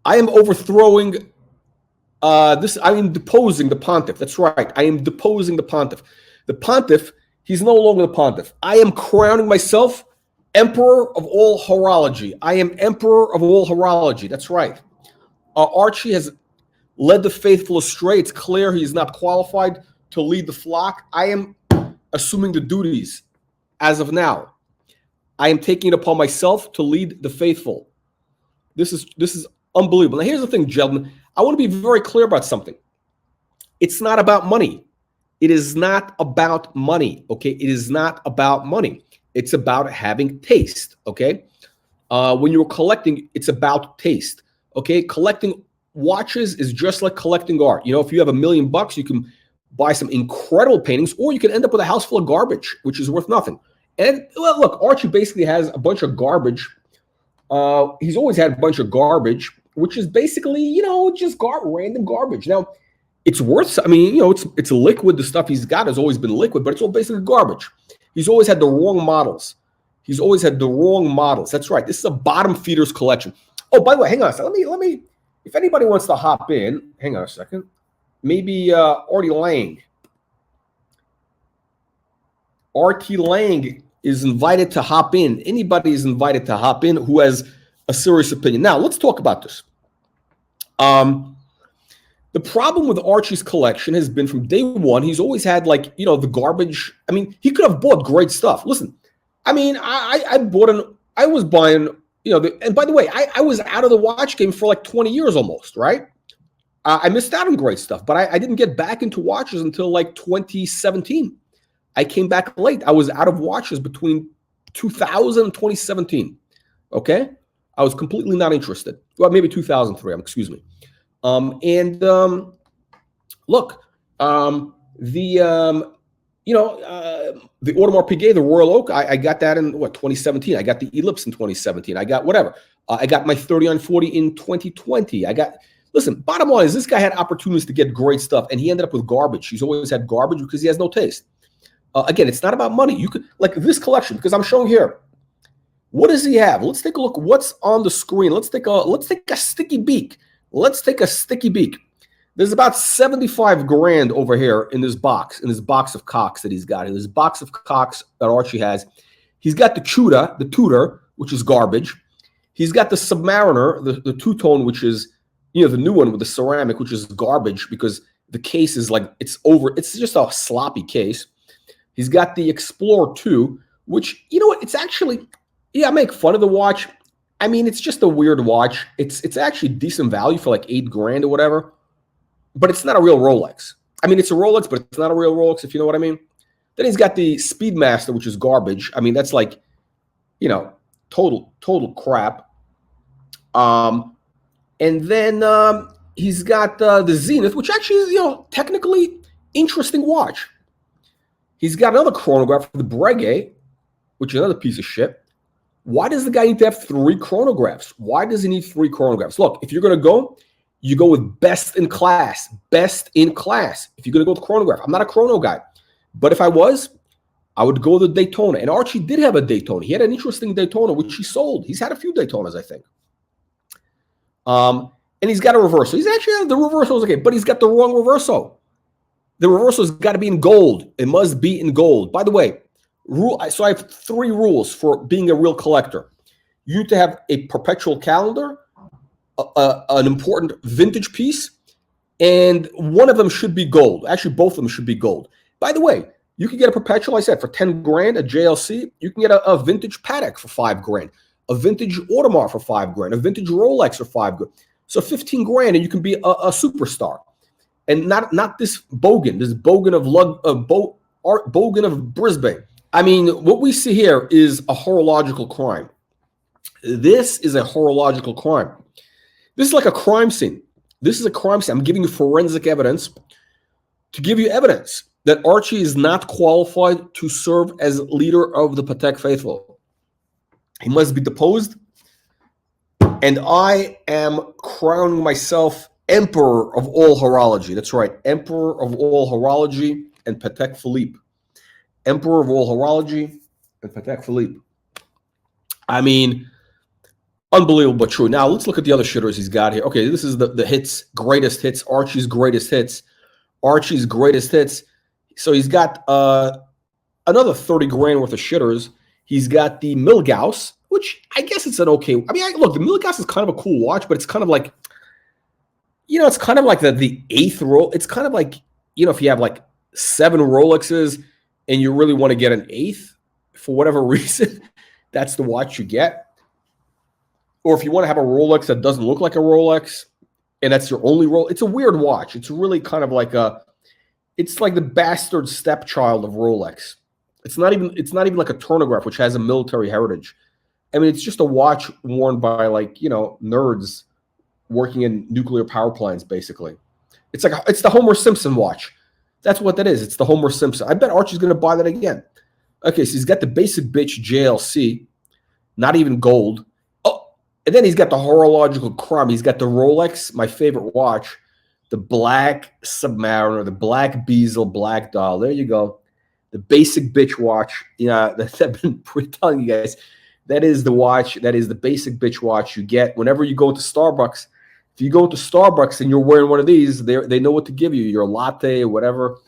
I am overthrowing this. I am deposing the Pontiph. That's right. I am deposing the Pontiph. The Pontiph, he's no longer the Pontiph. I am crowning myself Emperor of all horology. I am Emperor of all horology. That's right. Archie has led the faithful astray. It's clear he is not qualified to lead the flock. I am assuming the duties as of now. I am taking it upon myself to lead the faithful. This is unbelievable. Now, here's the thing, gentlemen. I want to be very clear about something. It's not about money. It is not about money, okay? It is not about money. It's about having taste, okay? When you're collecting, it's about taste, okay? Collecting watches is just like collecting art. You know, if you have $1 million, you can buy some incredible paintings, or you can end up with a house full of garbage, which is worth nothing. And well, look, Archie basically has a bunch of garbage. He's always had a bunch of garbage, which is basically, you know, just random garbage. Now, it's worth, I mean, you know, it's liquid. The stuff he's got has always been liquid, but it's all basically garbage. He's always had the wrong models. He's always had the wrong models. That's right. This is a bottom feeders collection. Oh, by the way, hang on a second. Let me, if anybody wants to hop in, hang on a second. Maybe Artie Lang. Artie Lang is invited to hop in. Anybody is invited to hop in who has a serious opinion. Now, let's talk about this. The problem with Archie's collection has been from day one, he's always had, like, you know, the garbage. I mean, he could have bought great stuff. Listen, I mean, I was buying, you know, and by the way, I was out of the watch game for like 20 years almost, right? I missed out on great stuff, but I didn't get back into watches until like 2017. I came back late. I was out of watches between 2000 and 2017. Okay? I was completely not interested. Well, maybe 2003, excuse me. Look, the Audemars Piguet, the Royal Oak, I got that in, what, 2017. I got the Ellipse in 2017. I got whatever. I got my 3940 in 2020. Listen, bottom line is this guy had opportunities to get great stuff, and he ended up with garbage. He's always had garbage because he has no taste. Again, it's not about money. You could, like this collection, because I'm showing here. What does he have? Let's take a look. What's on the screen? Let's take a sticky beak. Let's take a sticky beak. There's about 75 grand over here in this box of cocks that he's got. In this box of cocks that Archie has, he's got the Tudor, which is garbage. He's got the Submariner, the two-tone, which is, you know, the new one with the ceramic, which is garbage because the case is like, it's just a sloppy case. He's got the Explorer 2, which, you know what, it's actually, yeah, I make fun of the watch. I mean, it's just a weird watch. It's actually decent value for like 8 grand or whatever, but it's not a real Rolex. I mean, it's a Rolex, but it's not a real Rolex, if you know what I mean. Then he's got the Speedmaster, which is garbage. I mean, that's like, you know, total crap. And then he's got the Zenith, which actually is, you know, technically interesting watch. He's got another chronograph for the Breguet, which is another piece of shit. Why does the guy need to have 3 chronographs? Why does he need 3 chronographs? Look, if you're going to go, you go with best in class. Best in class. If you're going to go with chronograph. I'm not a chrono guy. But if I was, I would go with the Daytona. And Archie did have a Daytona. He had an interesting Daytona, which he sold. He's had a few Daytonas, I think. And he's got a reverso. He's actually, the reverso is okay, but he's got the wrong reverso. The reverso's got to be in gold. It must be in gold. By the way, so I have 3 rules for being a real collector. You need to have a perpetual calendar, an important vintage piece, and one of them should be gold. Actually, both of them should be gold. By the way, you can get a perpetual, I said, for 10 grand, a JLC. You can get a vintage Patek for 5 grand, a vintage Audemars for 5 grand, a vintage Rolex for 5 grand. So 15 grand, and you can be a superstar. And not this Bogan of Brisbane. I mean, what we see here is a horological crime. This is a horological crime. This is like a crime scene. This is a crime scene. I'm giving you forensic evidence to give you evidence that Archie is not qualified to serve as leader of the Patek Faithful. He must be deposed. And I am crowning myself Emperor of all horology. That's right. Emperor of all horology and Patek Philippe. Emperor of all horology and Patek Philippe. I mean, Unbelievable, but true. Now let's look at the other shitters he's got here. Okay, this is the hits, greatest hits, Archie's greatest hits. Archie's greatest hits. So he's got another 30 grand worth of shitters. He's got the Milgauss, which I guess it's an okay. I mean, look, the Milgauss is kind of a cool watch, but it's kind of like, it's kind of like the eighth roll. It's kind of like, if you have like 7 Rolexes and you really want to get an eighth for whatever reason, that's the watch you get. Or if you want to have a Rolex that doesn't look like a Rolex and that's your only Rolex, it's a weird watch. It's really kind of like it's like the bastard stepchild of Rolex. It's not even like a chronograph, which has a military heritage. I mean, it's just a watch worn by like, nerds working in nuclear power plants, basically. It's the Homer Simpson watch. That's what that is. It's the Homer Simpson. I bet Archie's going to buy that again. Okay, so he's got the basic bitch JLC, not even gold. Oh, and then he's got the horological crumb. He's got the Rolex, my favorite watch, the black Submariner, the black bezel, black dial. There you go. The basic bitch watch. I've been telling you guys, that is the watch. That is the basic bitch watch you get whenever you go to Starbucks. If you go to Starbucks and you're wearing one of these, they know what to give you, your latte or whatever.